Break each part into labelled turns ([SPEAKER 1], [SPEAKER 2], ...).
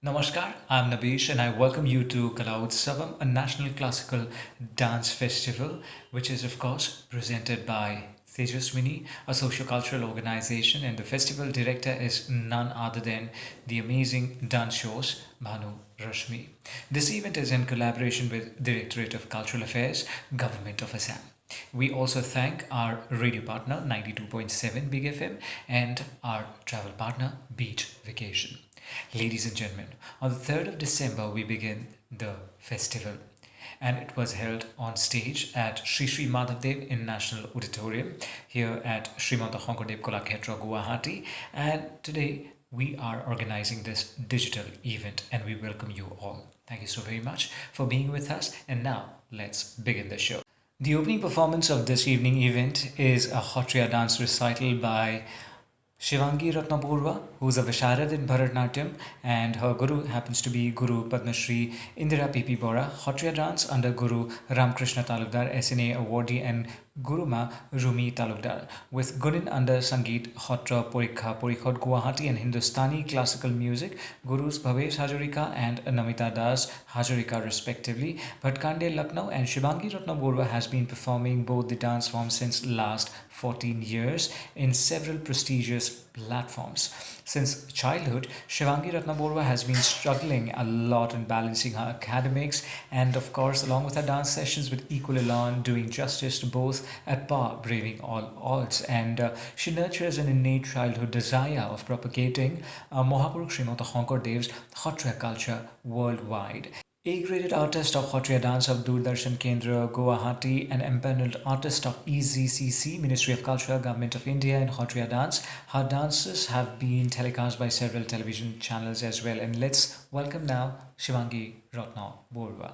[SPEAKER 1] Namaskar, I'm Nabish and I welcome you to Kalautsavam, a national classical dance festival, which is, of course, presented by Tejaswini, a socio-cultural organization, and the festival director is none other than the amazing dance shows, Bhanu Rashmi. This event is in collaboration with Directorate of Cultural Affairs, Government of Assam. We also thank our radio partner 92.7 Big FM and our travel partner Beach Vacation. Ladies and gentlemen, on the 3rd of December we begin the festival and it was held on stage at Sri Sri Madhavdev in National Auditorium here at Srimanta Honkodev Kolakshetra Guwahati, and today we are organizing this digital event and we welcome you all. Thank you so very much for being with us, and now let's begin the show. The opening performance of this evening event is a Hotriya dance recital by Shivangi Ratnaporwa, who is a Visharad in Bharatanatyam, and her guru happens to be Guru Padma Shri Indira P.P. Bora. Hotriya dance under Guru Ramkrishna Talukdar, SNA awardee, and Guruma Rumi Talukdar, with Gunin under Sangeet Hotra Porikha Porikhot Guwahati, and Hindustani classical music, Gurus Bhavesh Hazarika and Namita Das Hazarika respectively. Bhatkande Lucknow and Shivangi Ratnaporwa has been performing both the dance forms since last 14 years in several prestigious platforms. Since childhood, Shivangi Ratnaporwa has been struggling a lot in balancing her academics and, of course, along with her dance sessions with equal elan, doing justice to both at par, braving all odds. And she nurtures an innate childhood desire of propagating Mahaprabhu Srimata Shankardev's Hotriya culture worldwide. A-graded artist of Hotriya Dance of Doordarshan Kendra, Guwahati, and empaneled artist of EZCC, Ministry of Culture, Government of India, in Hotriya Dance. Her dances have been telecast by several television channels as well. And let's welcome now Shivangi Ratna Borwa.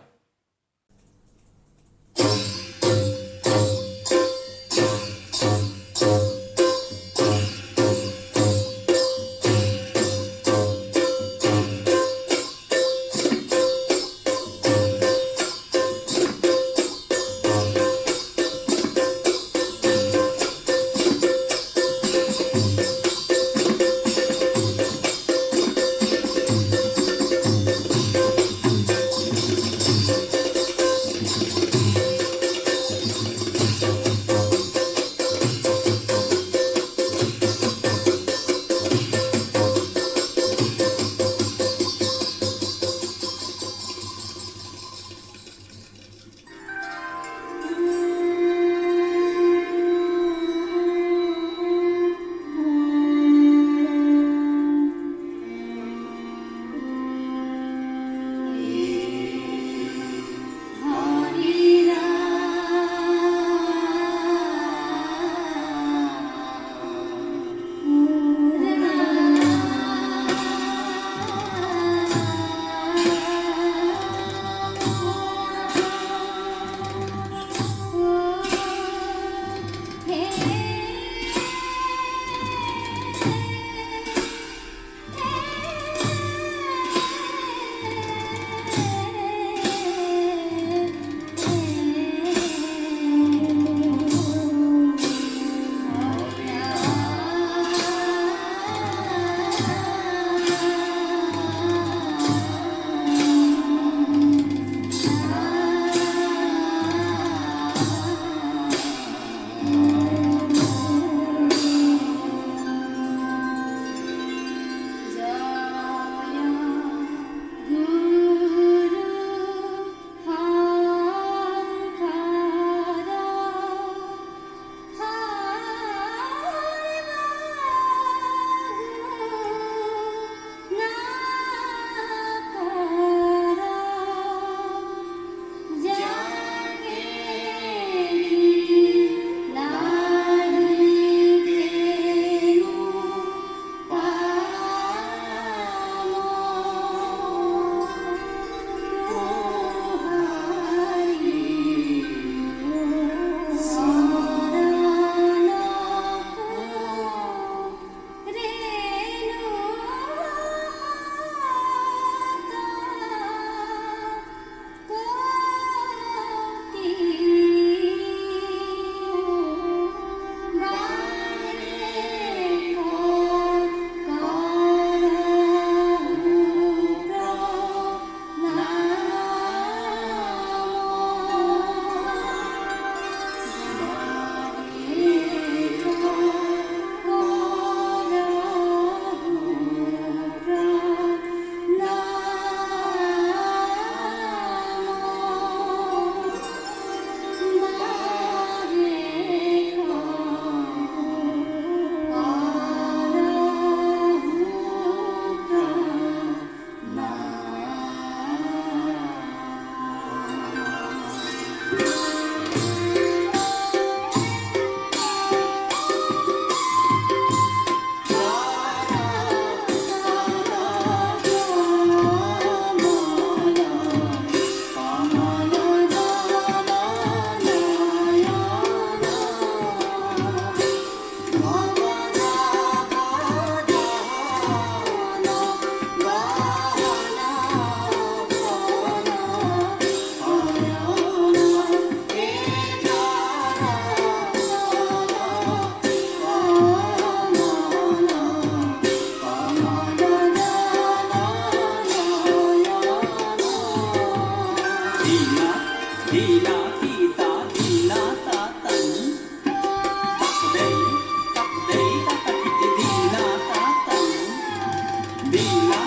[SPEAKER 2] Dina,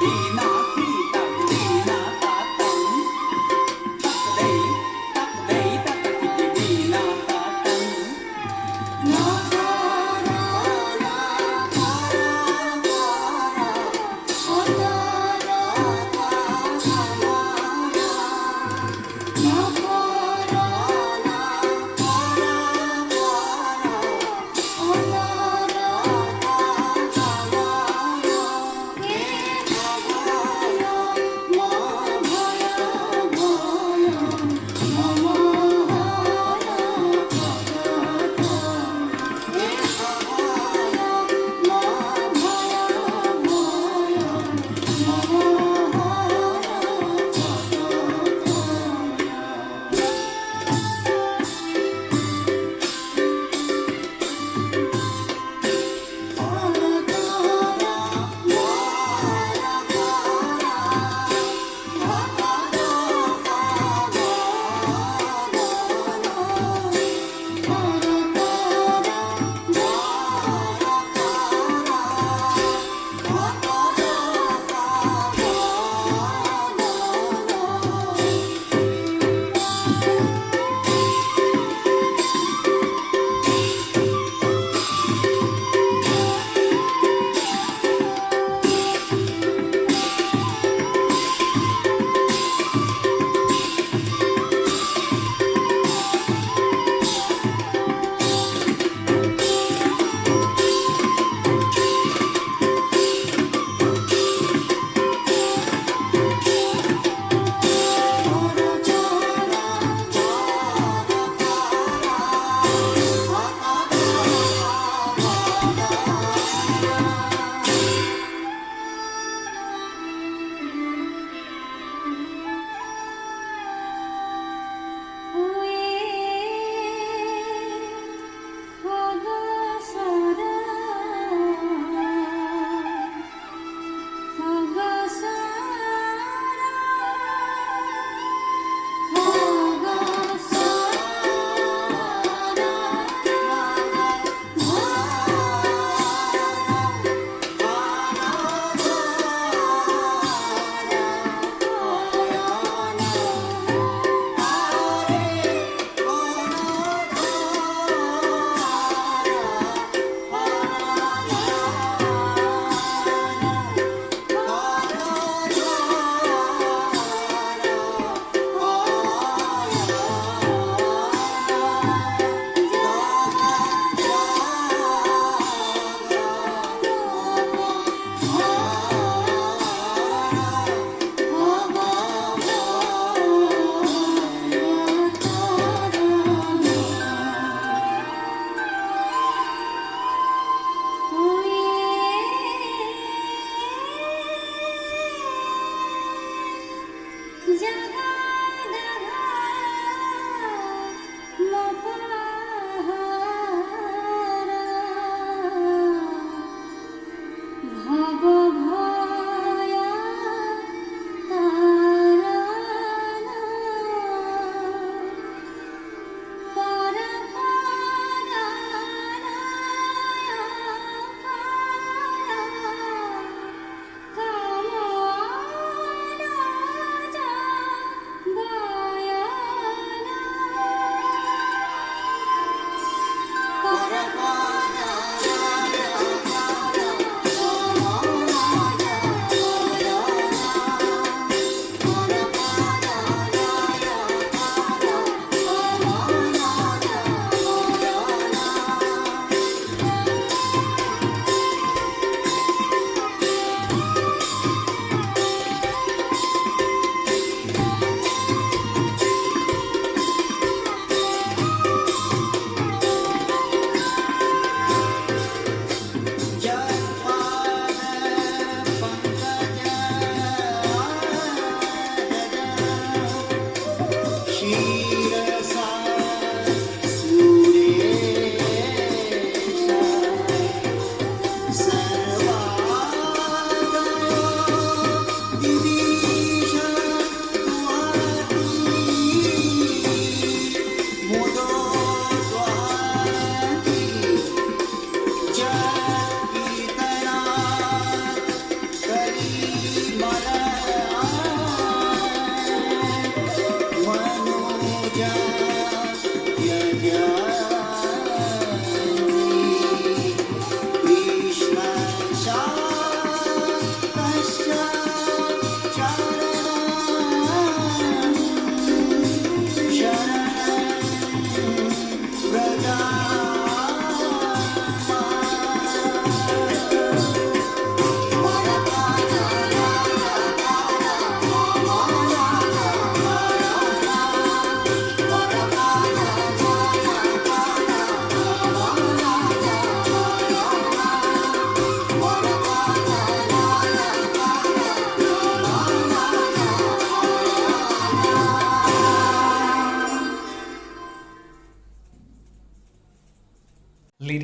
[SPEAKER 2] Dina, Kita, Dina, Tatang, Takday, Takday, Takati, Dina, Tatang.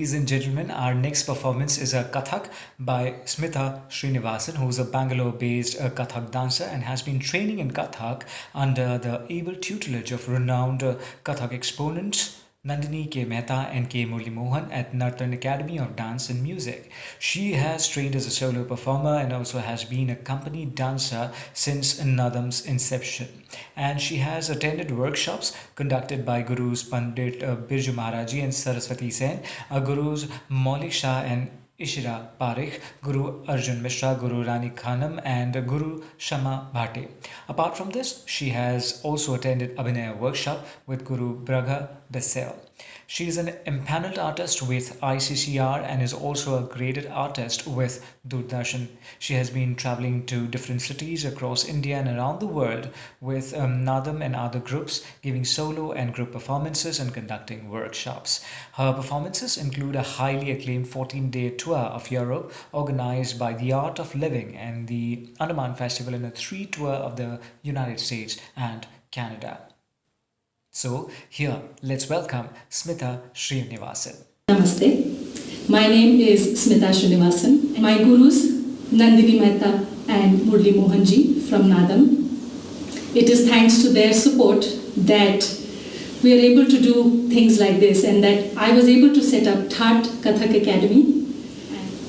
[SPEAKER 1] ladies and gentlemen, our next performance is a Kathak by Smitha Srinivasan, who is a Bangalore-based Kathak dancer and has been training in Kathak under the able tutelage of renowned Kathak exponents Nandini K. Mehta and K. Murli Mohan at Nartan Academy of Dance and Music. She has trained as a solo performer and also has been a company dancer since Nadam's inception. And she has attended workshops conducted by Gurus Pandit Birju Maharaji and Saraswati Sen, Gurus Maulik Shah and Ishira Parikh, Guru Arjun Mishra, Guru Rani Khanam, and Guru Shama Bhate. Apart from this, she has also attended Abhinaya workshop with Guru Bragha Desel. She is an empaneled artist with ICCR and is also a graded artist with Doordarshan. She has been traveling to different cities across India and around the world with Nadam and other groups, giving solo and group performances and conducting workshops. Her performances include a highly acclaimed 14-day tour of Europe organized by The Art of Living and the Andaman Festival, and a 3 tour of the United States and Canada. So here, let's welcome Smitha Srinivasan.
[SPEAKER 3] Namaste. My name is Smitha Srinivasan. My gurus, Nandini Mehta and Murli Mohanji from Nadam. It is thanks to their support that we are able to do things like this and that I was able to set up Thaat Kathak Academy.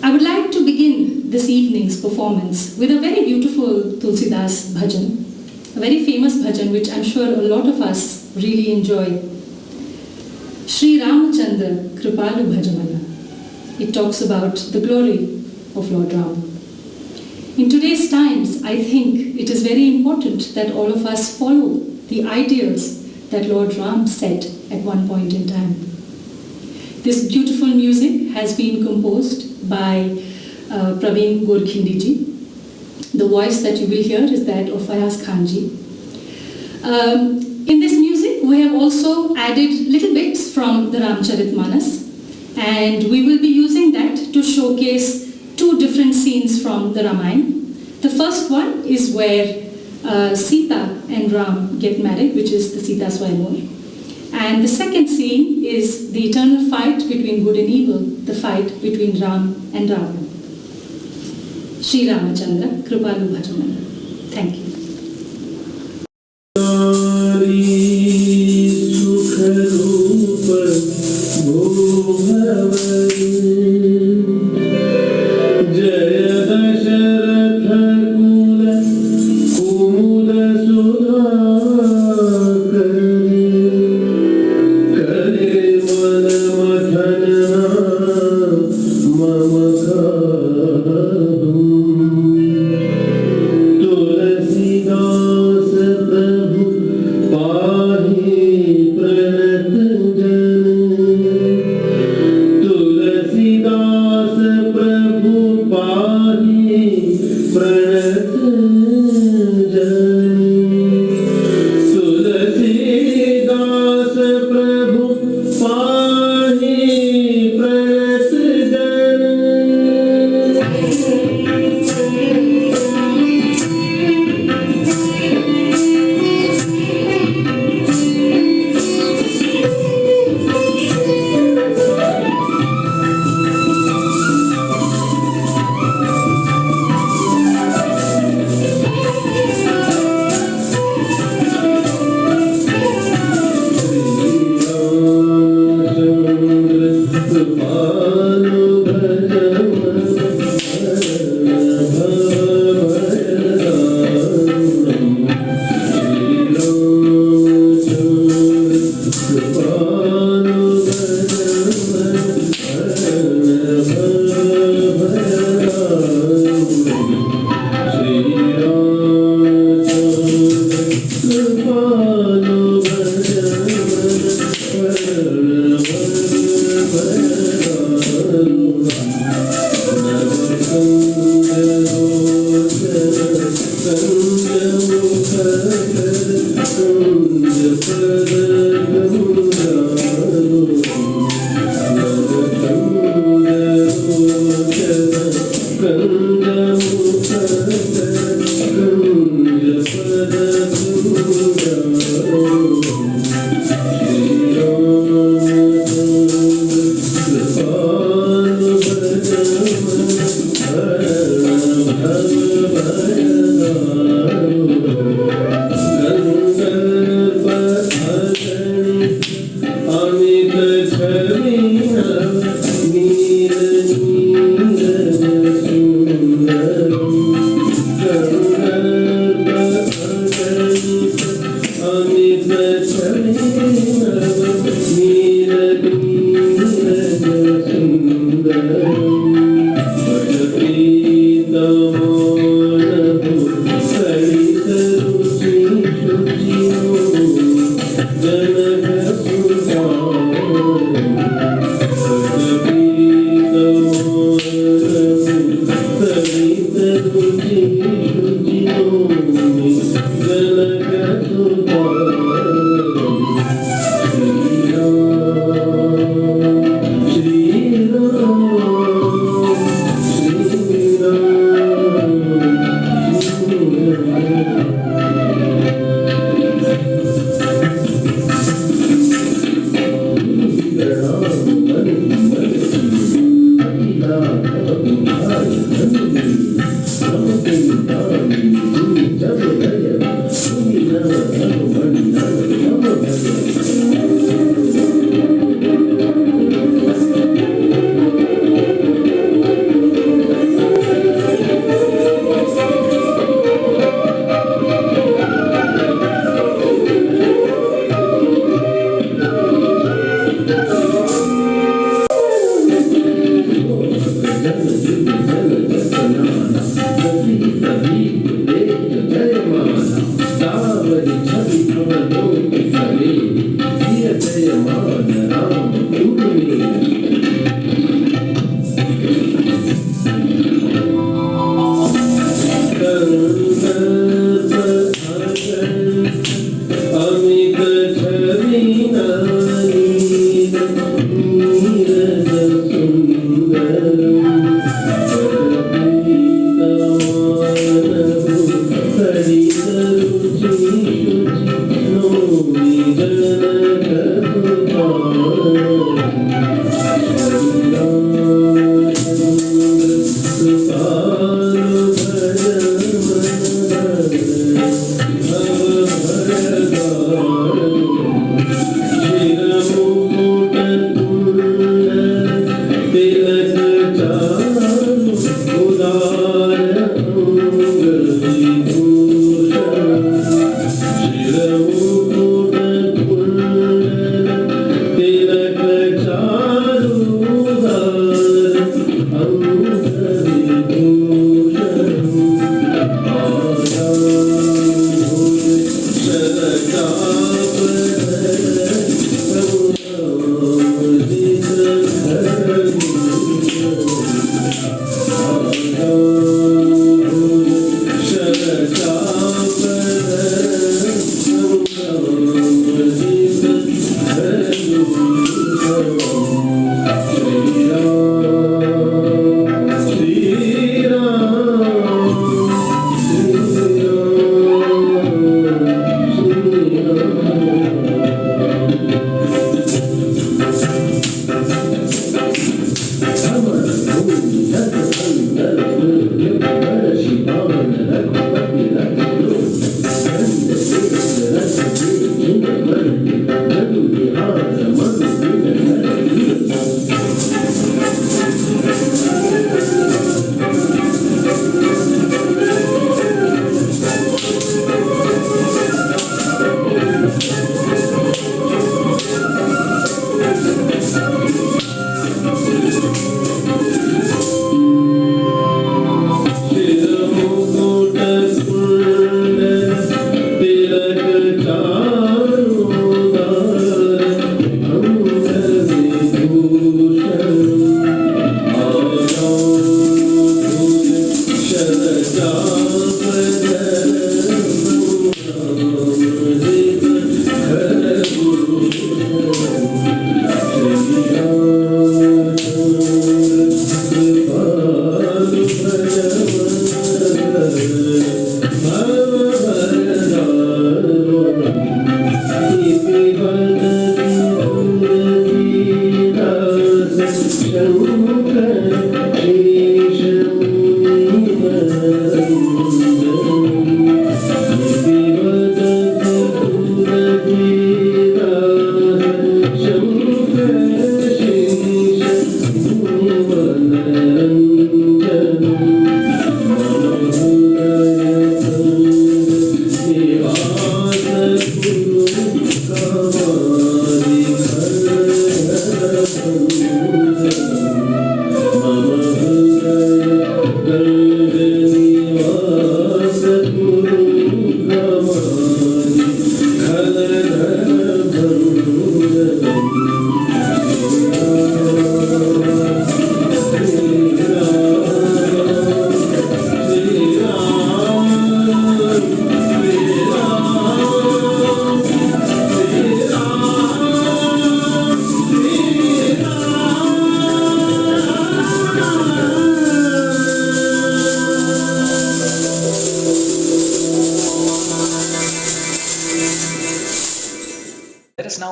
[SPEAKER 3] I would like to begin this evening's performance with a very beautiful Tulsidas bhajan, a very famous bhajan which I'm sure a lot of us really enjoy. Sri Ramachandra Kripalu Bhajamana. It talks about the glory of Lord Ram. In today's times, I think it is very important that all of us follow the ideals that Lord Ram set at one point in time. This beautiful music has been composed by Praveen Gorkhindi. The voice that you will hear is that of Fayaz Khanji. In this music, we have also added little bits from the Ramcharitmanas, and we will be using that to showcase 2 different scenes from the Ramayana. The first one is where Sita and Ram get married, which is the Sita Swayamvar. And the second scene is the eternal fight between good and evil, the fight between Ram and Ravana. Sri Ramachandra Kripalu Bhajamana. Thank you.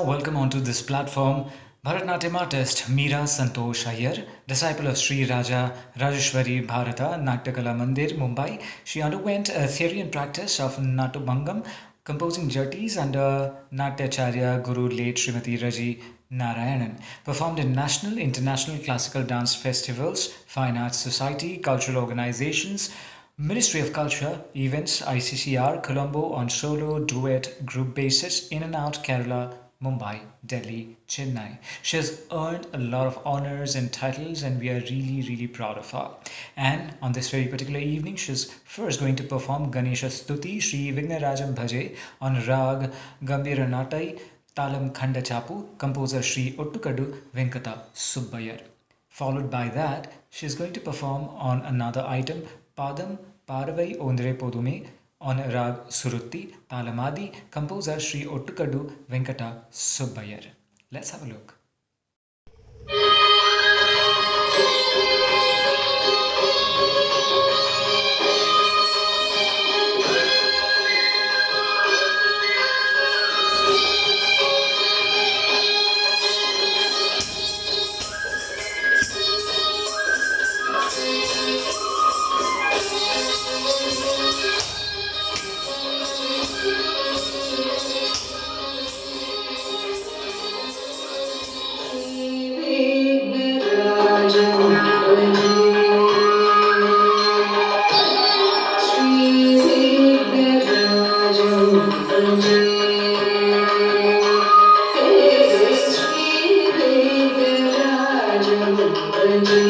[SPEAKER 1] now welcome onto this platform Bharatnatyam artist Meera Santosh Iyer, disciple of Sri Raja Rajeshwari Bharata Natyakala Mandir, Mumbai. She underwent a theory and practice of Natubhangam, composing jatis under Natyacharya Guru late Srimati Raji Narayanan. Performed in national, international classical dance festivals, fine arts society, cultural organizations, Ministry of Culture, events, ICCR, Colombo on solo, duet, group basis, in and out Kerala, Mumbai, Delhi, Chennai. She has earned a lot of honors and titles, and we are really, really proud of her. And on this very particular evening, she's first going to perform Ganesha Stuti Sri Vignarajam Bhaje on Rag Gambhira Natai Talam Khanda Chapu, composer Sri Ottukadu Venkata Subbayar. Followed by that, she is going to perform on another item, Padam Paravai Ondre Podume on Rag Surutti Talamadi, composer Sri Ottukadu Venkata Subbayar. Let's have a look.
[SPEAKER 4] Thank you.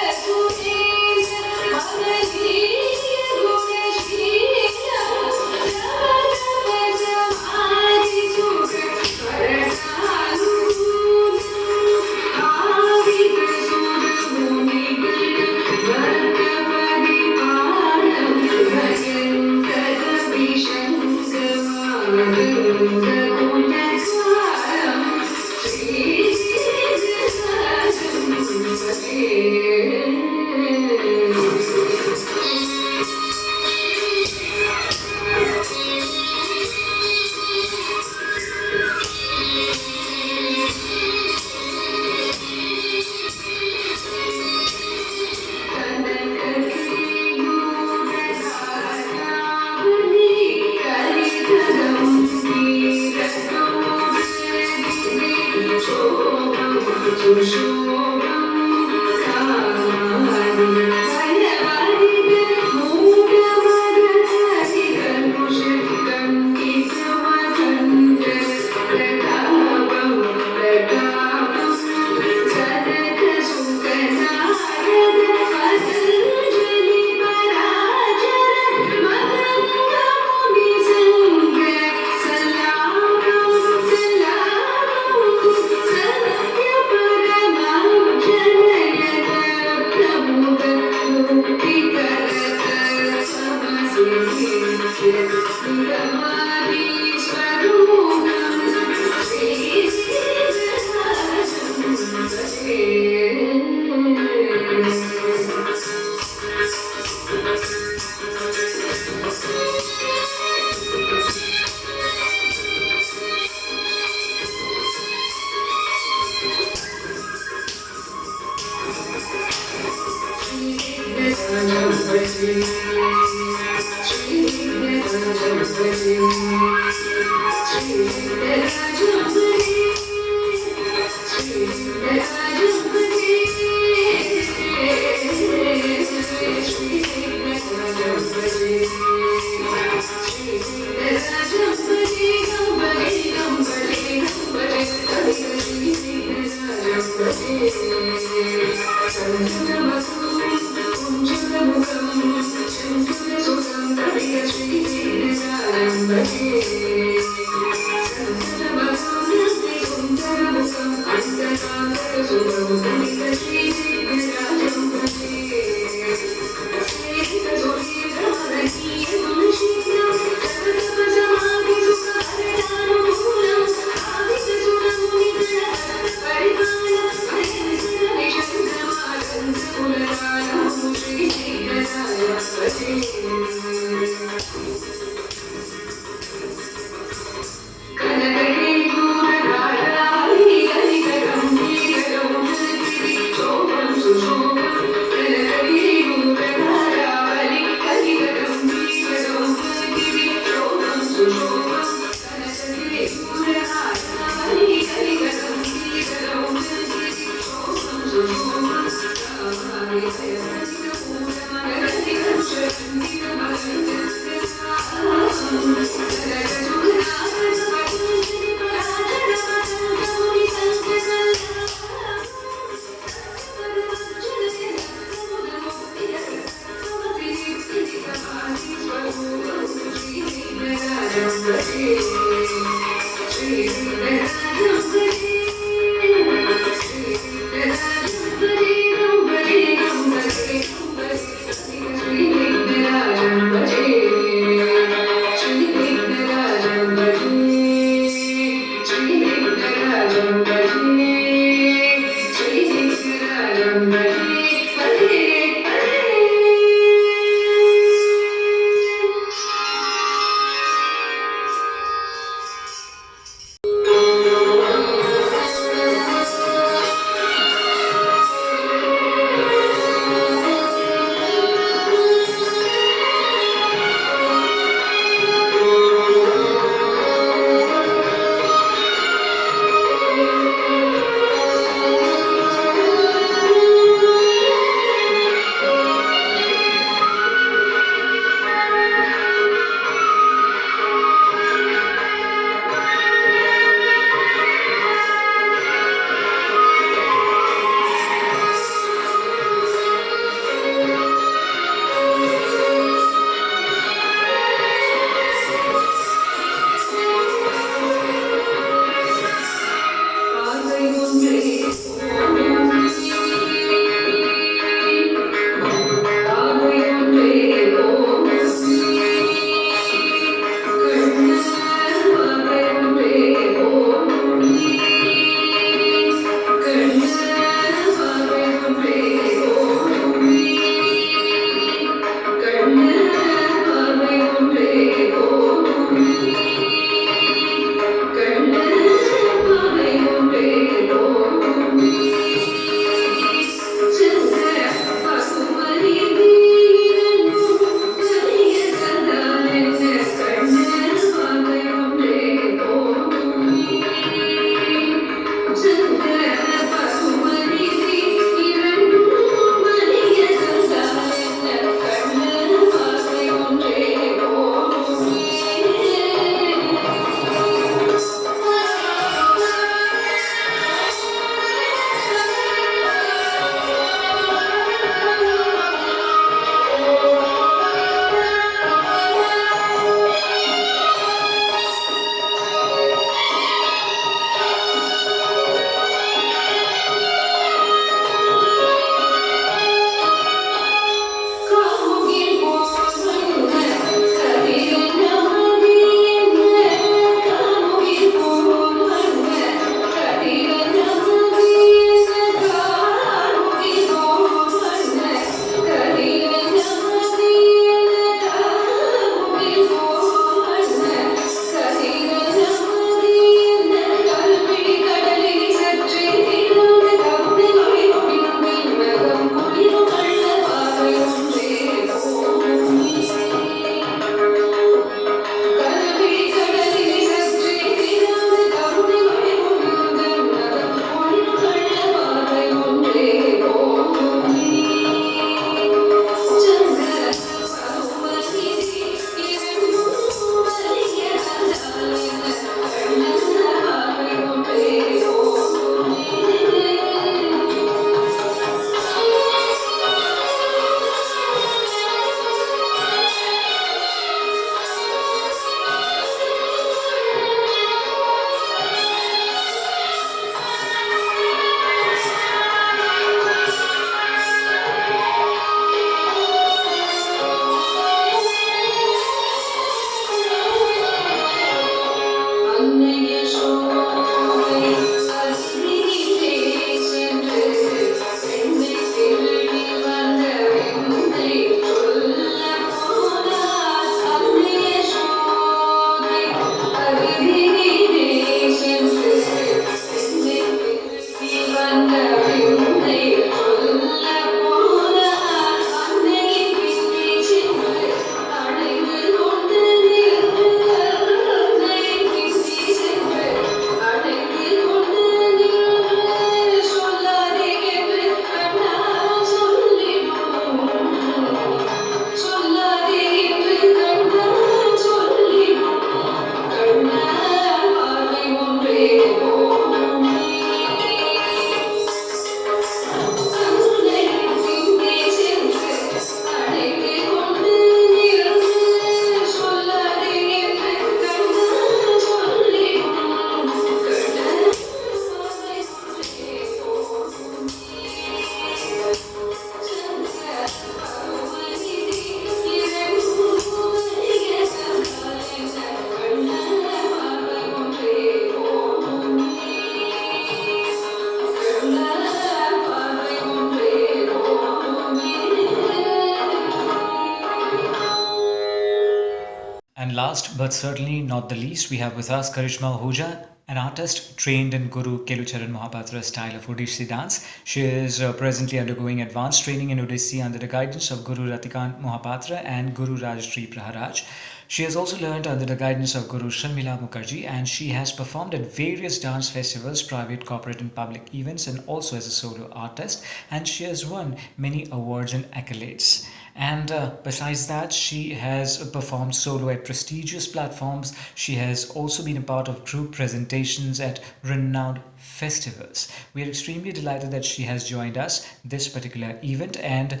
[SPEAKER 1] last but certainly not the least, we have with us Karishma Ahuja, an artist trained in Guru Kelucharan Mohapatra style of Odissi dance. She is presently undergoing advanced training in Odissi under the guidance of Guru Ratikant Mohapatra and Guru Rajashri Praharaj. She has also learned under the guidance of Guru Sharmila Mukherjee, and she has performed at various dance festivals, private, corporate, and public events, and also as a solo artist. And she has won many awards and accolades. And besides that, she has performed solo at prestigious platforms. She has also been a part of group presentations at renowned festivals. We are extremely delighted that she has joined us this particular event. And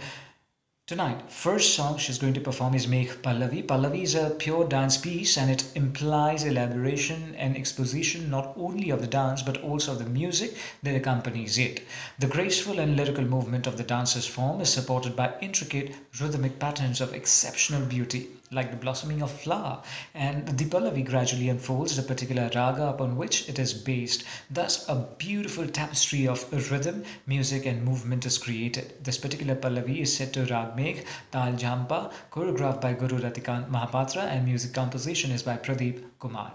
[SPEAKER 1] tonight, first song she's going to perform is Make Pallavi. Pallavi is a pure dance piece and it implies elaboration and exposition not only of the dance but also of the music that accompanies it. The graceful and lyrical movement of the dancer's form is supported by intricate rhythmic patterns of exceptional beauty, like the blossoming of flower, and the Pallavi gradually unfolds the particular raga upon which it is based. Thus, a beautiful tapestry of rhythm, music, and movement is created. This particular Pallavi is set to Rag Megh, Tal Jhampa, choreographed by Guru Ratikant Mahapatra, and music composition is by Pradeep Kumar.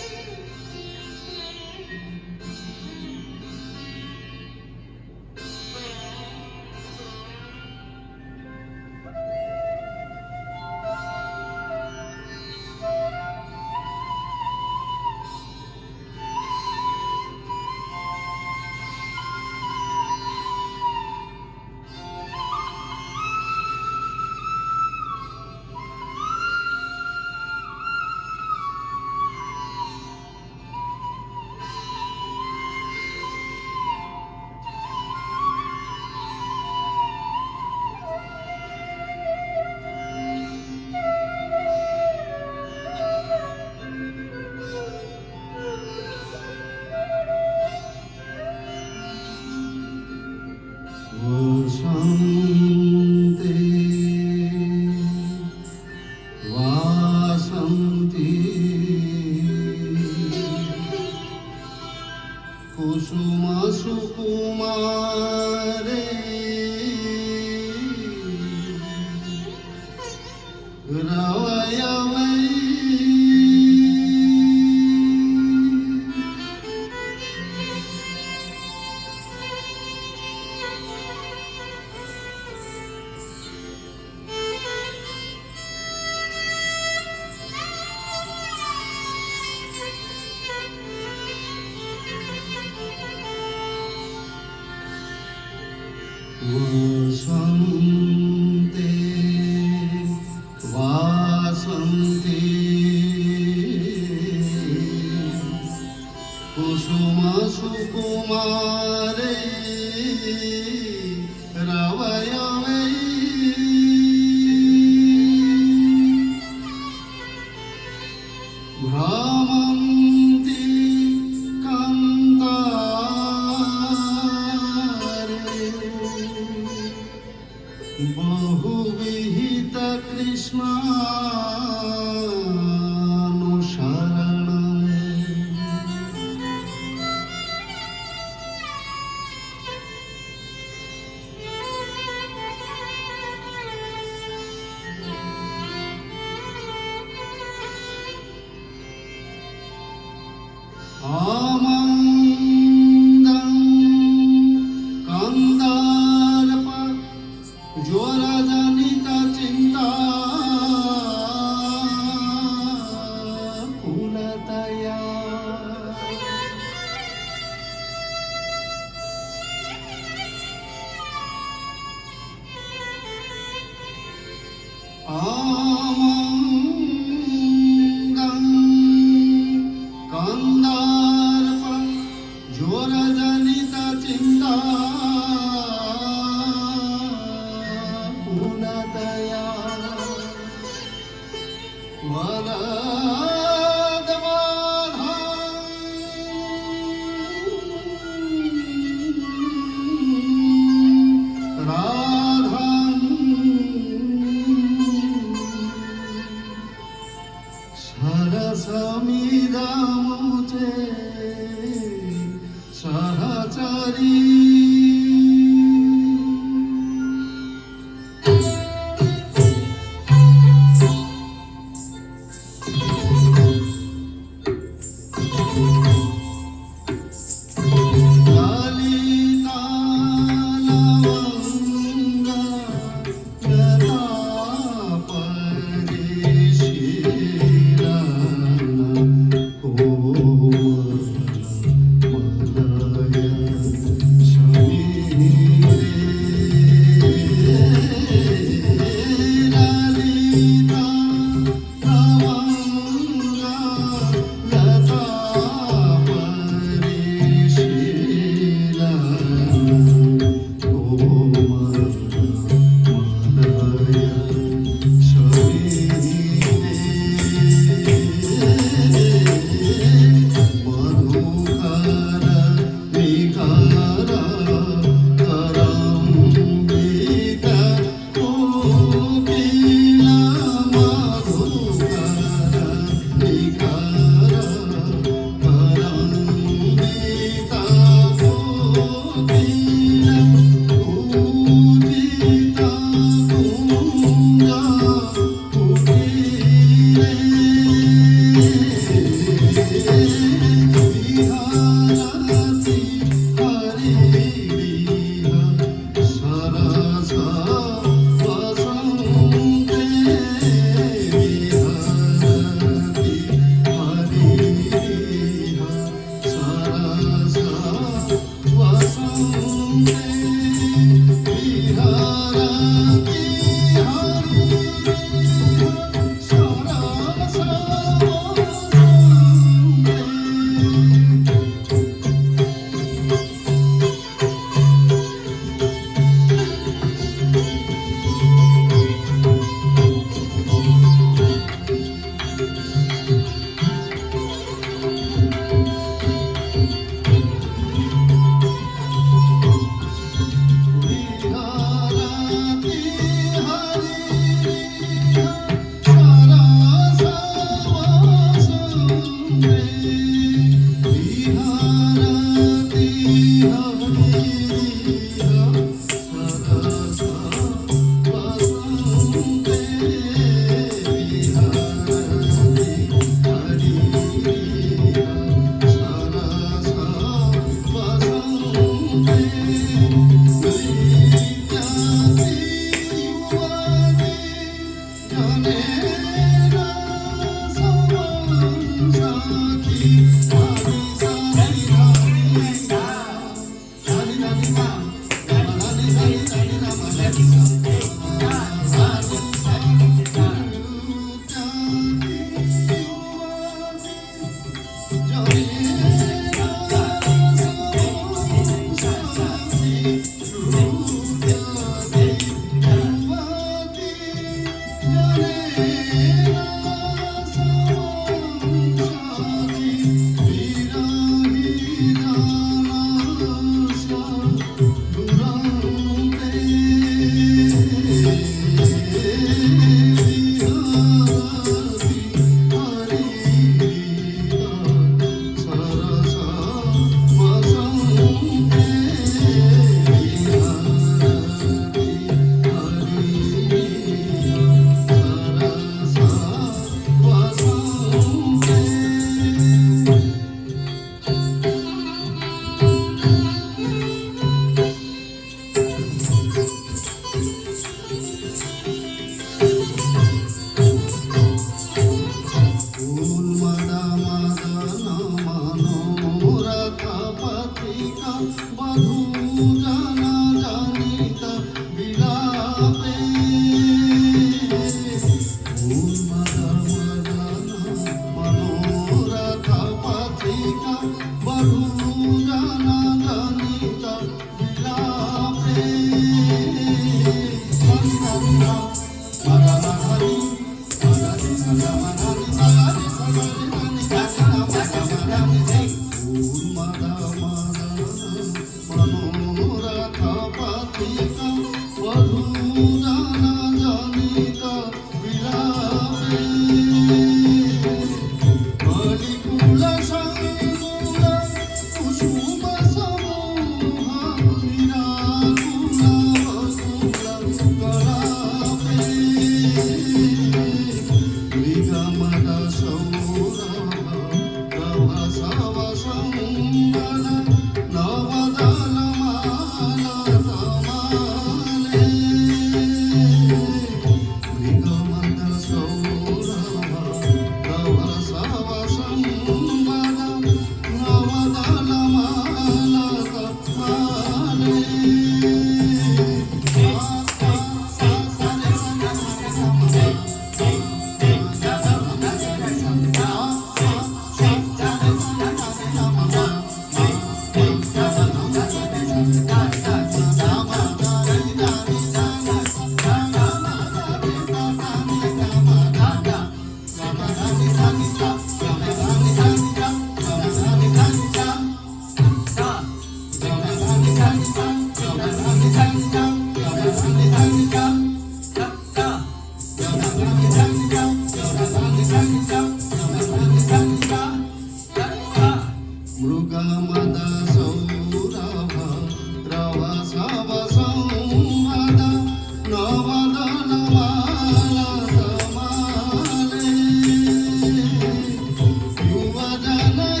[SPEAKER 4] Yuva jana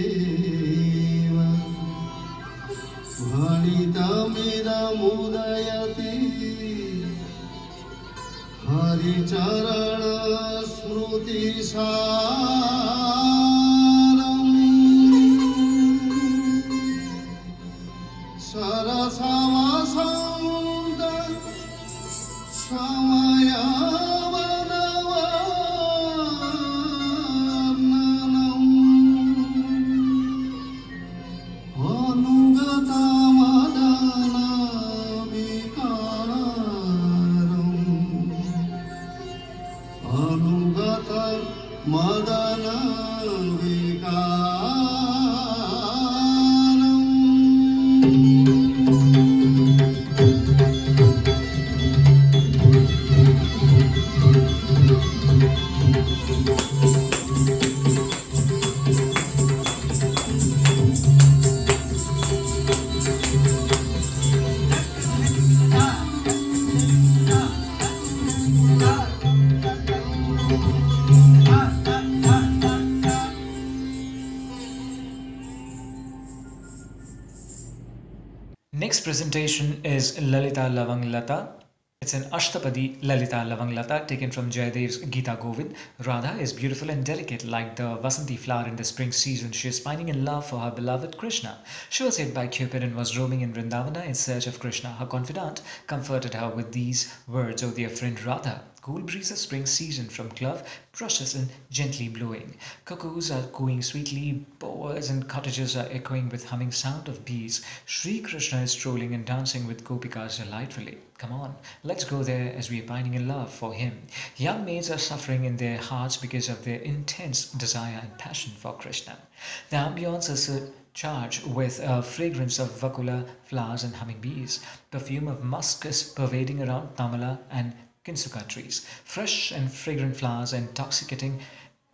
[SPEAKER 4] श्रीजयदेव भणितमिदमुदयति Haricharan स्मृतिसारम् सरसवसन्त अनुगत Madan
[SPEAKER 1] Next presentation is Lalita Lavang Lata. It's an Ashtapadi Lalita Lavang Lata taken from Jayadev's Gita Govind. Radha is beautiful and delicate like the Vasanti flower in the spring season. She is pining in love for her beloved Krishna. She was hit by Cupid and was roaming in Vrindavana in search of Krishna. Her confidant comforted her with these words, "O dear friend Radha, cool breeze of spring season from clove brushes and gently blowing. Cuckoos are cooing sweetly, bowers and cottages are echoing with humming sound of bees. Sri Krishna is strolling and dancing with gopikas delightfully. Come on, let's go there as we are pining in love for him." Young maids are suffering in their hearts because of their intense desire and passion for Krishna. The ambience is charged with a fragrance of vakula flowers and humming bees. Perfume of musk is pervading around Tamala and Kinsuka trees. Fresh and fragrant flowers, intoxicating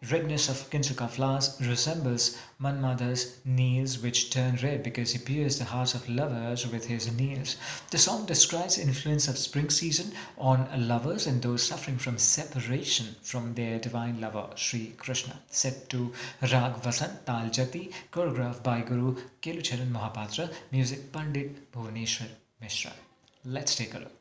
[SPEAKER 1] redness of Kinsuka flowers resembles Manmada's nails, which turn red because he pierced the hearts of lovers with his nails. The song describes the influence of spring season on lovers and those suffering from separation from their divine lover, Sri Krishna. Set to Rag Vasant Tal Jati, choreographed by Guru Kelucharan Mahapatra, music Pandit Bhuvaneshwar Mishra. Let's take a look.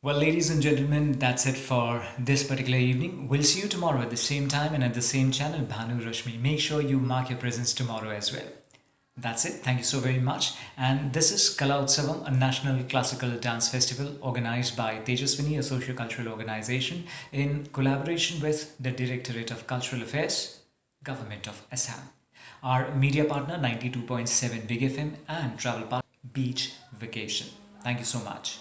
[SPEAKER 1] Well, ladies and gentlemen, that's it for this particular evening. We'll see you tomorrow at the same time and at the same channel, Bhanu Rashmi. Make sure you mark your presence tomorrow as well. That's it. Thank you so very much. And this is Kala Utsavam, a national classical dance festival organized by Tejaswini, a socio-cultural organization, in collaboration with the Directorate of Cultural Affairs, Government of Assam. Our media partner 92.7 Big FM and travel partner Beach Vacation. Thank you so much.